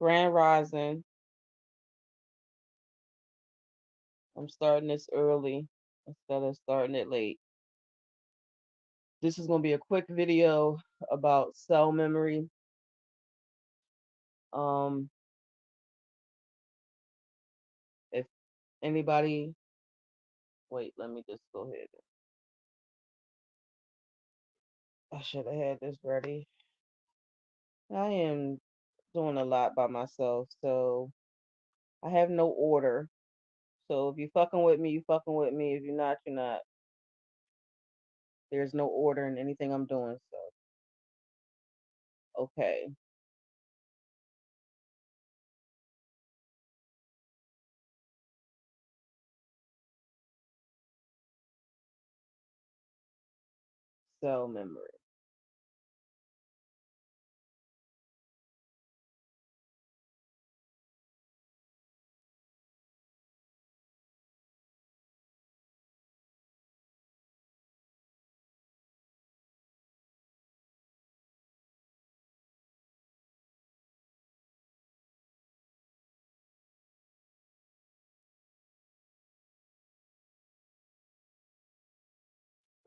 Grand Rising. I'm starting this early instead of starting it late. This is going to be a quick video about cell memory. Um, if anybody, wait, let me just go ahead. I should have had this ready. I am doing a lot by myself, so I have no order. So if you fucking with me, you fucking with me. If you're not, you're not. There's no order in anything I'm doing. So, okay. Cell memory.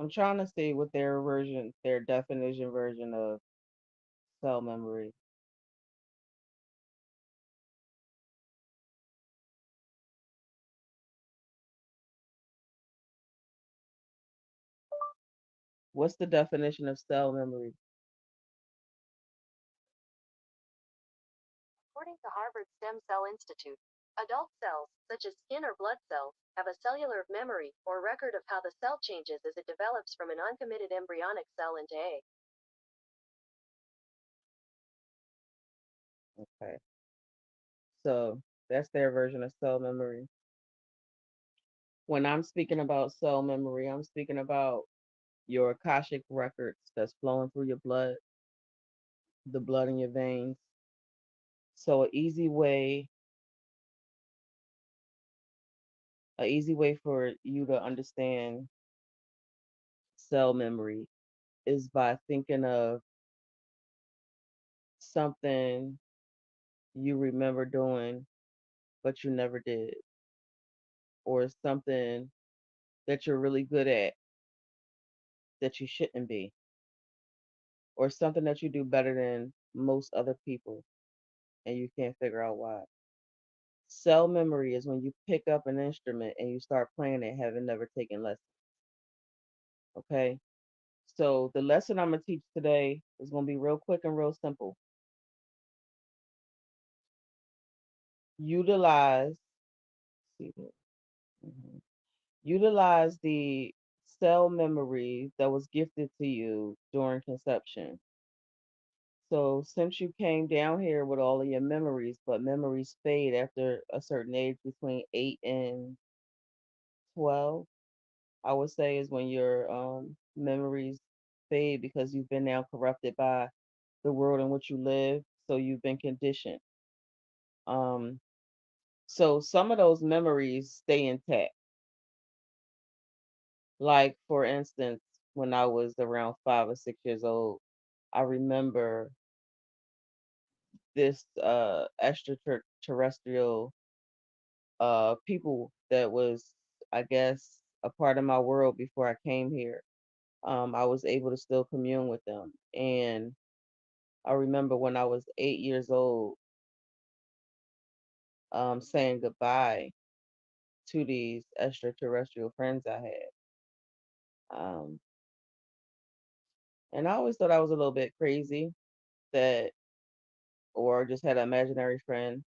I'm trying to see what their definition version of cell memory. What's the definition of cell memory? According to Harvard Stem Cell Institute, adult cells, such as skin or blood cells, have a cellular memory, or record of how the cell changes as it develops from an uncommitted embryonic cell into egg. Okay. So that's their version of cell memory. When I'm speaking about cell memory, I'm speaking about your Akashic records that's flowing through your blood, the blood in your veins. So a easy way for you to understand cell memory is by thinking of something you remember doing but you never did, or something that you're really good at that you shouldn't be, or something that you do better than most other people and you can't figure out why. Cell memory is when you pick up an instrument and you start playing it having never taken lessons. Okay? So the lesson I'm gonna teach today is gonna be real quick and real simple. Utilize see here. Mhm. Utilize the cell memory that was gifted to you during conception. So since you came down here with all of your memories, but memories fade after a certain age between 8 and 12, I would say is when your memories fade because you've been now corrupted by the world in which you live. So you've been conditioned. Um, so some of those memories stay intact. Like for instance, when I was around 5 or 6 years old, I remember this extraterrestrial people that was, I guess, a part of my world before I came here. I was able to still commune with them. And I remember when I was 8 years old, saying goodbye to these extraterrestrial friends I had. Um, and I always thought I was a little bit crazy that, or just had an imaginary friend.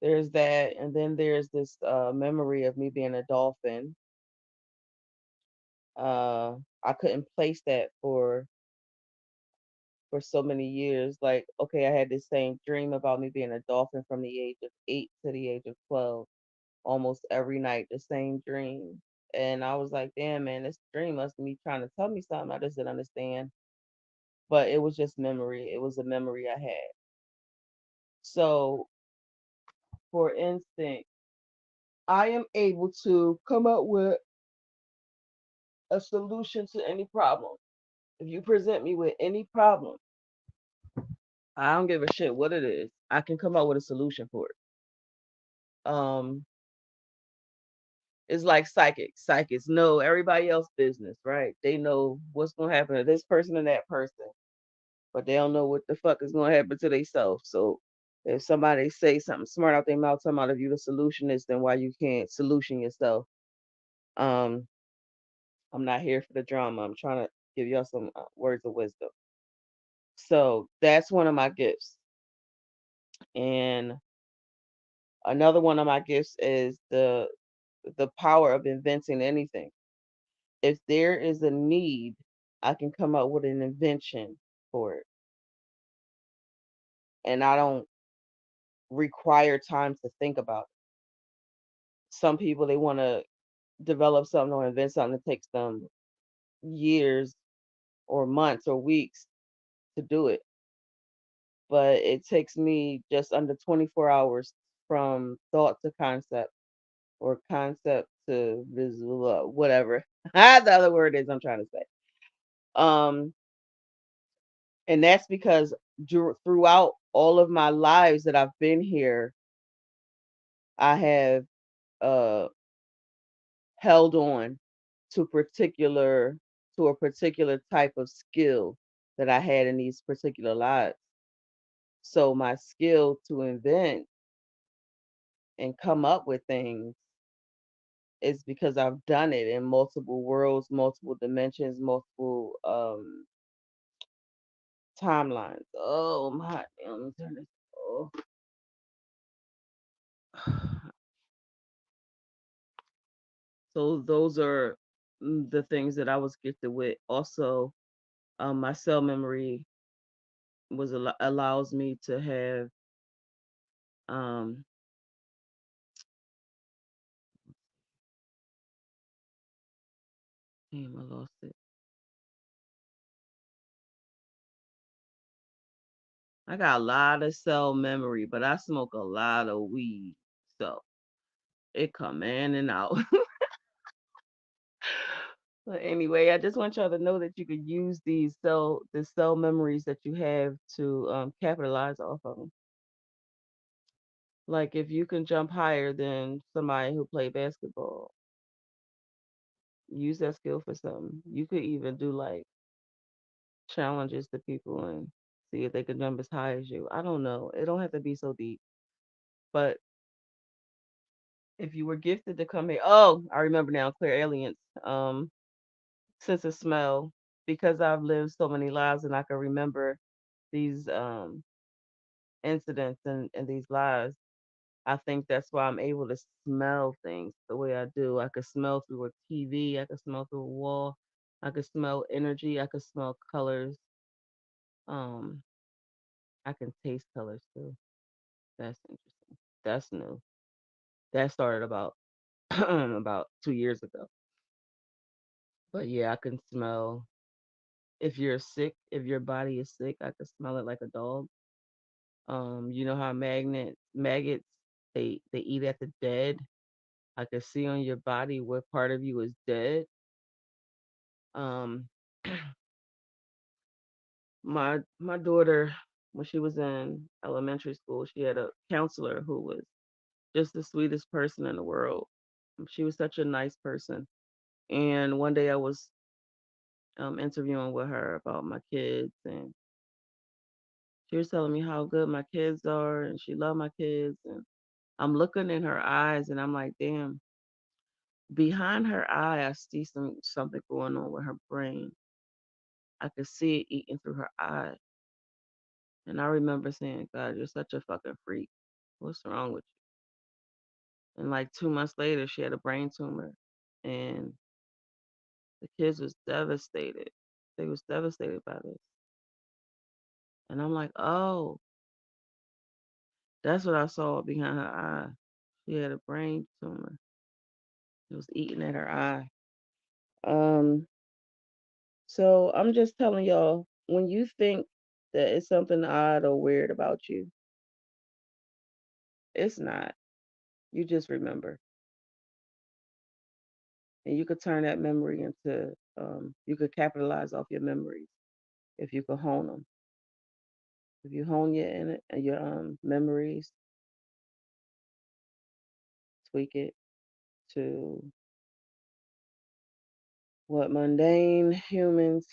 There's that. And then there's this memory of me being a dolphin. Uh, I couldn't place that for so many years. Like, okay, I had this same dream about me being a dolphin from the age of 8 to the age of 12, almost every night, the same dream. And I was like, damn, man, this dream must be trying to tell me something. I just didn't understand. But it was just memory. It was a memory I had. So, for instance, I am able to come up with a solution to any problem. If you present me with any problem, I don't give a shit what it is. I can come up with a solution for it. Um, it's like psychics. Psychics know everybody else's business, right? They know what's gonna happen to this person and that person, but they don't know what the fuck is gonna happen to themselves. So if somebody say something smart out their mouth, talking about if you the solutionist, then why you can't solution yourself? Um, I'm not here for the drama. I'm trying to give y'all some words of wisdom. So that's one of my gifts. And another one of my gifts is the power of inventing anything. If there is a need, I can come up with an invention for it. And I don't require time to think about it. Some people they want to develop something or invent something that takes them years or months or weeks to do it. But it takes me just under 24 hours from thought to concept or concept to visual, whatever the other word is I'm trying to say. Um, and that's because throughout all of my lives that I've been here, I have uh, held on to particular to a particular type of skill that I had in these particular lives. So my skill to invent and come up with things is because I've done it in multiple worlds, multiple dimensions, multiple timelines. Oh my, let me turn this. Oh. So those are the things that I was gifted with. Also, my cell memory allows me to have um damn, I lost it. I got a lot of cell memory, but I smoke a lot of weed, so it come in and out. But anyway, I just want y'all to know that you could use the cell memories that you have to capitalize off of them. Like if you can jump higher than somebody who played basketball, use that skill for something. You could even do like challenges to people and see if they can jump as high as you. I don't know. It don't have to be so deep. But if you were gifted to come here, oh, I remember now, clear aliens. Sense of smell, because I've lived so many lives and I can remember these incidents and these lives. I think that's why I'm able to smell things the way I do. I could smell through a TV, I could smell through a wall, I could smell energy, I could smell colors. Um, I can taste colors too. That's interesting. That's new. That started about about 2 years ago. But yeah, I can smell if you're sick, if your body is sick, I can smell it like a dog. You know how maggots they eat at the dead. I can see on your body what part of you is dead. Um, my daughter, when she was in elementary school, she had a counselor who was just the sweetest person in the world. She was such a nice person. And one day I was interviewing with her about my kids, and she was telling me how good my kids are, and she loved my kids. And I'm looking in her eyes, and I'm like, damn. Behind her eye, I see something going on with her brain. I could see it eating through her eye. And I remember saying, God, you're such a fucking freak. What's wrong with you? And like 2 months later, she had a brain tumor. And the kids was devastated. They was devastated by this. And I'm like, oh, that's what I saw behind her eye. She had a brain tumor. It was eating at her eye. Um, so I'm just telling y'all, when you think that it's something odd or weird about you, it's not. You just remember. And you could turn that memory into, you could capitalize off your memories if you could hone them. If you hone your memories, tweak it to what mundane humans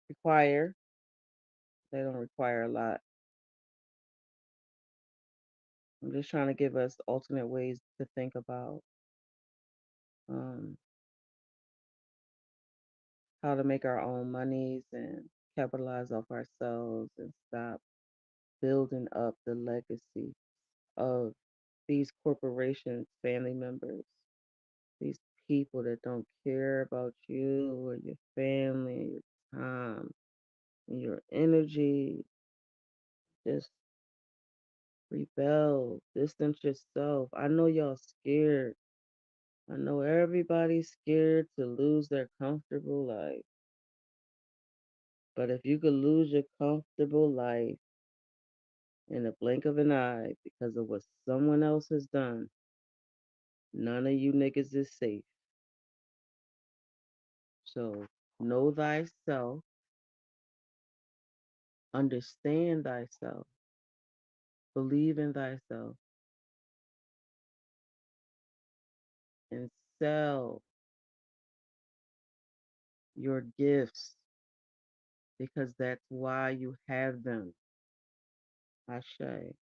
require. They don't require a lot. I'm just trying to give us alternate ways to think about um, how to make our own monies and capitalize off ourselves and stop building up the legacy of these corporations, family members, these people that don't care about you or your family, your time, and your energy. Just rebel, distance yourself. I know y'all scared. I know everybody's scared to lose their comfortable life. But if you could lose your comfortable life in a blink of an eye because of what someone else has done, none of you niggas is safe. So know thyself, understand thyself, believe in thyself, and sell your gifts because that's why you have them. Ashe.